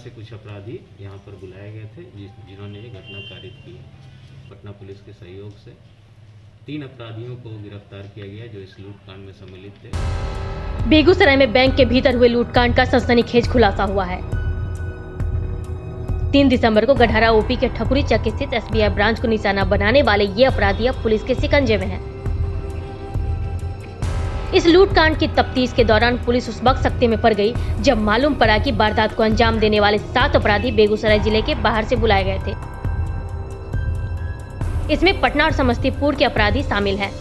से कुछ अपराधी यहाँ पर बुलाए गए थे जिन्होंने ये घटना कारित की है। पटना पुलिस के सहयोग से 3 अपराधियों को गिरफ्तार किया गया जो इस लूटकांड में सम्मिलित थे। बेगूसराय में बैंक के भीतर हुए लूटकांड का सनसनीखेज खुलासा हुआ है। 3 दिसंबर को गढ़ारा ओपी के ठकुरी चक स्थित एसबीआई ब्रांच को निशाना बनाने वाले ये अपराधी अब पुलिस के शिकंजे में हैं। इस लूटकांड की तफ्तीश के दौरान पुलिस उस वक्त सख्ती में पड़ गई जब मालूम पड़ा कि वारदात को अंजाम देने वाले 7 अपराधी बेगूसराय जिले के बाहर से बुलाए गए थे। इसमें पटना और समस्तीपुर के अपराधी शामिल हैं।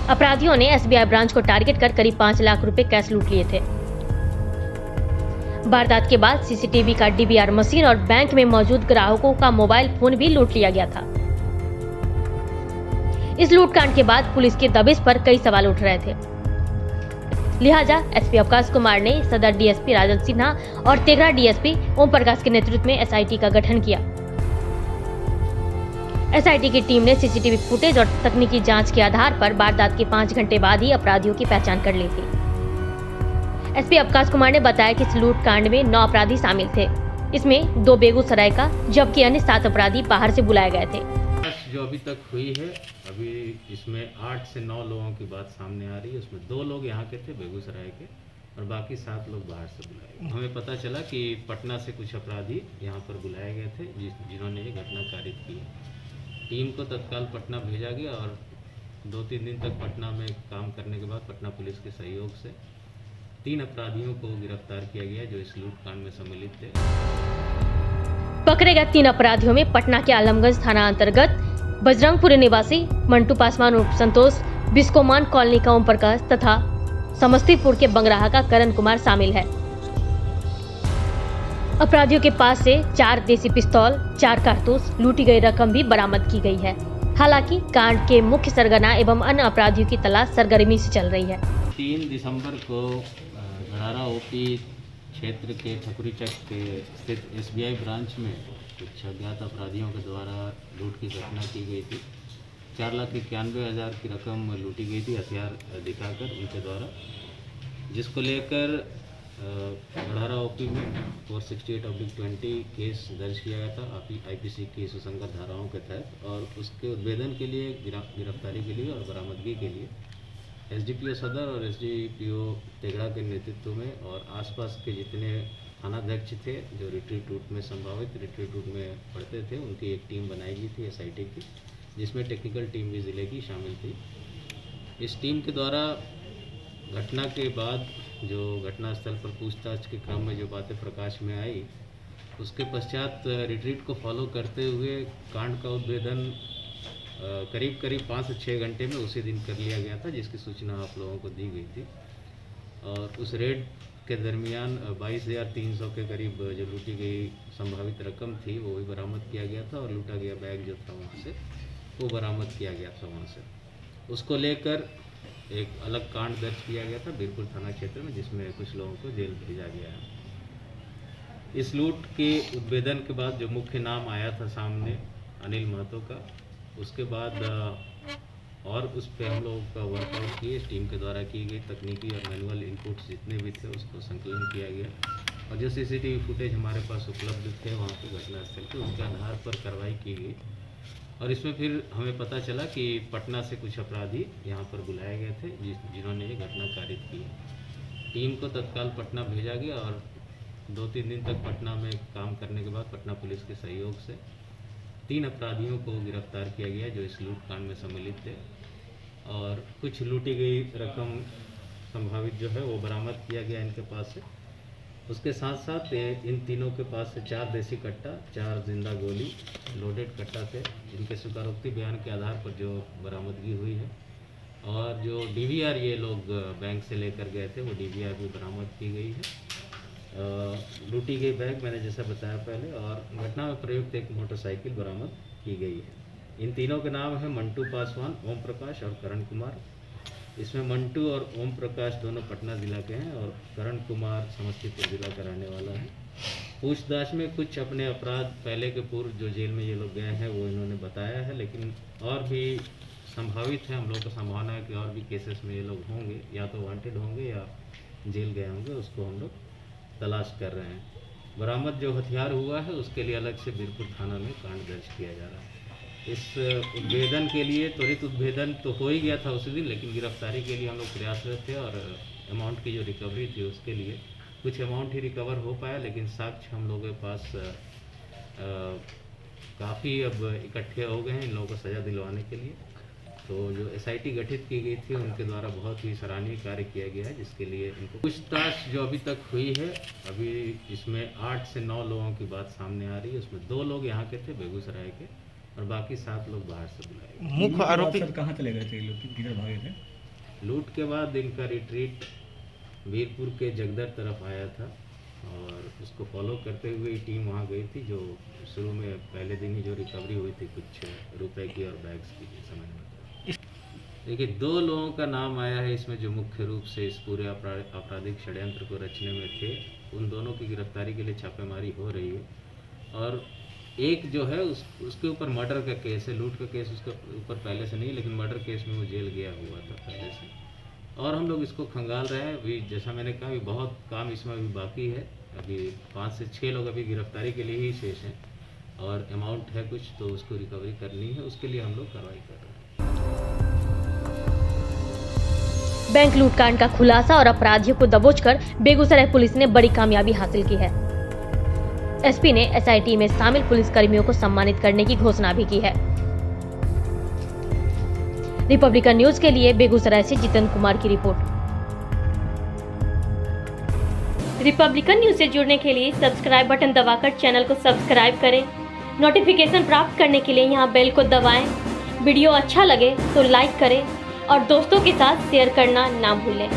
अपराधियों ने एसबीआई ब्रांच को टारगेट कर करीब 5 लाख रुपए कैश लूट लिए थे। वारदात के बाद सीसीटीवी का डीवीआर मशीन और बैंक में मौजूद ग्राहकों का मोबाइल फोन भी लूट लिया गया था। इस लूटकांड के बाद पुलिस के दबिश पर कई सवाल उठ रहे थे। लिहाजा एसपी अवकाश कुमार ने सदर डीएसपी राजन सिन्हा और तेघड़ा डीएसपी ओम प्रकाश के नेतृत्व में एसआईटी का गठन किया। एसआईटी की टीम ने सीसीटीवी फुटेज और तकनीकी जांच के आधार पर वारदात के 5 घंटे बाद ही अपराधियों की पहचान कर ली थी। एसपी अवकाश कुमार ने बताया कि इस लूटकांड में 9 अपराधी शामिल थे। इसमें 2 बेगूसराय का जबकि अन्य 7 अपराधी बाहर से बुलाए गए थे। जो अभी तक हुई है, अभी इसमें 8 से 9 लोगों की बात सामने आ रही है। उसमें 2 लोग यहाँ के थे बेगूसराय के और बाकी 7 लोग बाहर से बुलाए गए। हमें पता चला कि पटना से कुछ अपराधी यहाँ पर बुलाए गए थे जिन्होंने ये घटना कारित की है। टीम को तत्काल पटना भेजा गया और 2-3 दिन तक पटना में काम करने के बाद पटना पुलिस के सहयोग से 3 अपराधियों को गिरफ्तार किया गया जो इस लूटकांड में सम्मिलित थे। पकड़े गए 3 अपराधियों में पटना के आलमगंज थाना अंतर्गत बजरंगपुर निवासी मंटू पासवान उर्फ संतोष, बिस्कोमान कॉलोनी का ओम प्रकाश तथा समस्तीपुर के बंगराहा का करण कुमार शामिल है। अपराधियों के पास से 4 देसी पिस्तौल, 4 कारतूस, लूटी गई रकम भी बरामद की गई है। हालांकि कांड के मुख्य सरगना एवं अन्य अपराधियों की तलाश सरगर्मी से चल रही है। 3 दिसंबर को गढ़ारा ओपी क्षेत्र के ठकुरी चक के स्थित एसबीआई ब्रांच में कुछ अज्ञात अपराधियों के द्वारा लूट की घटना की गई थी। 4,91,000 की रकम लूटी गई थी हथियार दिखाकर उनके द्वारा, जिसको लेकर गढ़ारा ओपी में 468/20 केस दर्ज किया गया था आईपीसी की सुसंगत धाराओं के तहत। और उसके उद्भेदन के लिए, गिरफ्तारी के लिए और बरामदगी के लिए एसडीपीओ सदर और एसडीपीओ तेघड़ा के नेतृत्व में और आसपास के जितने थानाध्यक्ष थे जो रिट्रीट रूट में संभावित रिट्रीट रूट में पड़ते थे, उनकी एक टीम बनाई गई थी एसआईटी की, जिसमें टेक्निकल टीम भी ज़िले की शामिल थी। इस टीम के द्वारा घटना के बाद जो घटनास्थल पर पूछताछ के क्रम में जो बातें प्रकाश में आई, उसके पश्चात रिट्रीट को फॉलो करते हुए कांड का उद्भेदन करीब 5 से 6 घंटे में उसी दिन कर लिया गया था, जिसकी सूचना आप लोगों को दी गई थी। और उस रेड के दरमियान 22,300 के करीब जो लूटी गई संभावित रकम थी वो भी बरामद किया गया था और लूटा गया बैग जो था वहाँ से वो बरामद किया गया था वहाँ से। उसको लेकर एक अलग कांड दर्ज किया गया था बीरपुर थाना क्षेत्र में, जिसमें कुछ लोगों को जेल भेजा गया है। इस लूट के उद्भेदन के बाद जो मुख्य नाम आया था सामने अनिल महतो का, उसके बाद और उस पर हम लोगों का वर्कआउट किए, इस टीम के द्वारा की गई तकनीकी और मैनुअल इनपुट्स जितने भी थे उसको संकलन किया गया और जो सीसीटीवी फुटेज हमारे पास उपलब्ध थे वहाँ पे घटनास्थल के, उसके आधार पर कार्रवाई की गई। और इसमें फिर हमें पता चला कि पटना से कुछ अपराधी यहाँ पर बुलाए गए थे जिन्होंने ये घटना कारित की है। टीम को तत्काल पटना भेजा गया और 2-3 दिन तक पटना में काम करने के बाद पटना पुलिस के सहयोग से 3 अपराधियों को गिरफ्तार किया गया जो इस लूटकांड में सम्मिलित थे और कुछ लूटी गई रकम संभावित जो है वो बरामद किया गया इनके पास से। उसके साथ साथ इन तीनों के पास से 4 देसी कट्टा, 4 जिंदा गोली लोडेड कट्टा थे, जिनके स्वीकारोक्ति बयान के आधार पर जो बरामदगी हुई है। और जो डीवीआर ये लोग बैंक से लेकर गए थे वो डीवीआर भी बरामद की गई है। लूटी गई बैग मैंने जैसा बताया पहले, और घटना में प्रयुक्त एक मोटरसाइकिल बरामद की गई है। इन तीनों के नाम है मंटू पासवान, ओम प्रकाश और करण कुमार। इसमें मंटू और ओम प्रकाश दोनों पटना ज़िला के हैं और करण कुमार समस्तीपुर ज़िला का रहने वाला है। पूछताछ में कुछ अपने अपराध पहले के पूर्व जो जेल में ये लोग गए हैं वो इन्होंने बताया है, लेकिन और भी संभावित है, हम लोग को संभावना है कि और भी केसेस में ये लोग होंगे, या तो वांटेड होंगे या जेल गए होंगे, उसको हम लोग तलाश कर रहे हैं। बरामद जो हथियार हुआ है उसके लिए अलग से बीरपुर थाना में कांड दर्ज किया जा रहा है। इस उद्भेदन के लिए त्वरित उद्भेदन तो हो ही गया था उसी दिन, लेकिन गिरफ्तारी के लिए हम लोग प्रयासरत थे और अमाउंट की जो रिकवरी थी उसके लिए कुछ अमाउंट ही रिकवर हो पाया, लेकिन साक्ष्य हम लोगों के पास काफ़ी अब इकट्ठे हो गए हैं इन लोगों को सज़ा दिलवाने के लिए। तो जो SIT गठित की गई थी उनके द्वारा बहुत ही सराहनीय कार्य किया गया है, जिसके लिए इनको पूछताछ जो अभी तक हुई है, अभी इसमें 8 से 9 लोगों की बात सामने आ रही है। उसमें 2 लोग यहाँ के थे बेगूसराय के और बाकी 7 लोग बाहर से बुलाए गए। मुख्य आरोपी कहाँ चले गए थे ये लोग, किधर भागे थे? लूट के बाद इनका रिट्रीट वीरपुर के जगदर तरफ आया था और उसको फॉलो करते हुए टीम वहाँ गई थी। जो शुरू में पहले दिन ही जो रिकवरी हुई थी कुछ रुपए की और बैग्स की समझ में। देखिए 2 लोगों का नाम आया है इसमें जो मुख्य रूप से इस पूरे आपराधिक षड्यंत्र को रचने में थे। उन दोनों की गिरफ्तारी के लिए छापेमारी हो रही है और एक जो है उसके ऊपर मर्डर का केस है। लूट का केस उसके ऊपर पहले से नहीं, लेकिन मर्डर केस में वो जेल गया हुआ था पहले से और हम लोग इसको खंगाल रहे हैं। अभी जैसा मैंने कहा अभी बहुत काम इसमें अभी बाकी है। अभी 5 से 6 लोग अभी गिरफ्तारी के लिए ही शेष हैं और अमाउंट है कुछ तो उसको रिकवरी करनी है, उसके लिए हम लोग कार्रवाई कर रहे हैं। बैंक लूटकांड का खुलासा और अपराधियों को दबोचकर बेगूसराय पुलिस ने बड़ी कामयाबी हासिल की है। SP ने SIT में शामिल पुलिसकर्मियों को सम्मानित करने की घोषणा भी की है। रिपब्लिकन न्यूज के लिए बेगूसराय से जितेंद्र कुमार की रिपोर्ट। रिपब्लिकन न्यूज से जुड़ने के लिए सब्सक्राइब बटन दबाकर चैनल को सब्सक्राइब करें। नोटिफिकेशन प्राप्त करने के लिए यहां बेल को दबाएं। वीडियो अच्छा लगे तो लाइक करें और दोस्तों के साथ शेयर करना ना भूलें।